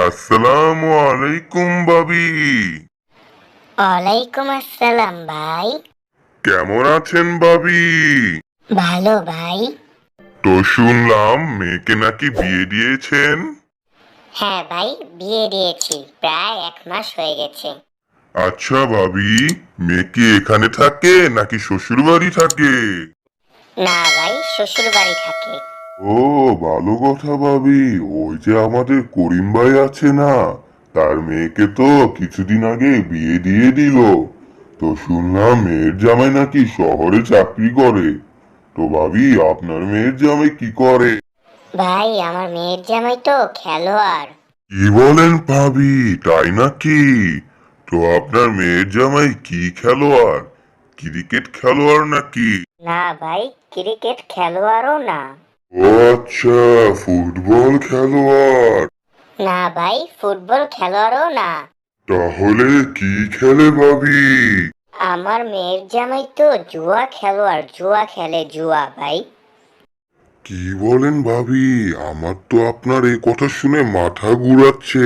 আসসালামু আলাইকুম ভাবি। ওয়ালাইকুম আসসালাম ভাই। কেমন আছেন ভাবি? ভালো ভাই। তো শুনলাম মেয়েকে নাকি বিয়ে দিয়েছেন। হ্যাঁ ভাই, বিয়ে দিয়েছি, প্রায় 1 মাস হয়ে গেছে। আচ্ছা ভাবি, মেয়ে কি এখানে থাকে নাকি শ্বশুর বাড়ি থাকে? না ভাই, শ্বশুর বাড়ি থাকে। ও, ভালো কথা ভাবি। ওই যে আমাদের করিম ভাই আছে না, তার মেয়েকে তো কিছুদিন আগে বিয়ে দিয়ে দিল। তো শুনলাম মেয়ের জামাই নাকি শহরে চাকরি করে। তো ভাবি, আপনার মেয়ের জামাই কি করে? ভাই, আমার মেয়ের জামাই তো খেলোয়াড়। কি বলেন ভাবি, তাই নাকি? তো আপনার মেয়ের জামাই কি খেলোয়াড়? ক্রিকেট খেলোয়াড় নাকি? না ভাই, ক্রিকেট খেলোয়াড়ও না। ও আচ্ছা, ফুটবল খেলোয়াড়। না ভাই, ফুটবল খেলোয়াড়ও না। তাহলে কি খেলে ভাবি? আমার মেয়ের জামাই তো জুয়া খেলোয়াড়, জুয়া খেলে, জুয়া ভাই। কি বলেন ভাবি, আমার তো আপনার এই কথা শুনে মাথা ঘুরাচ্ছে।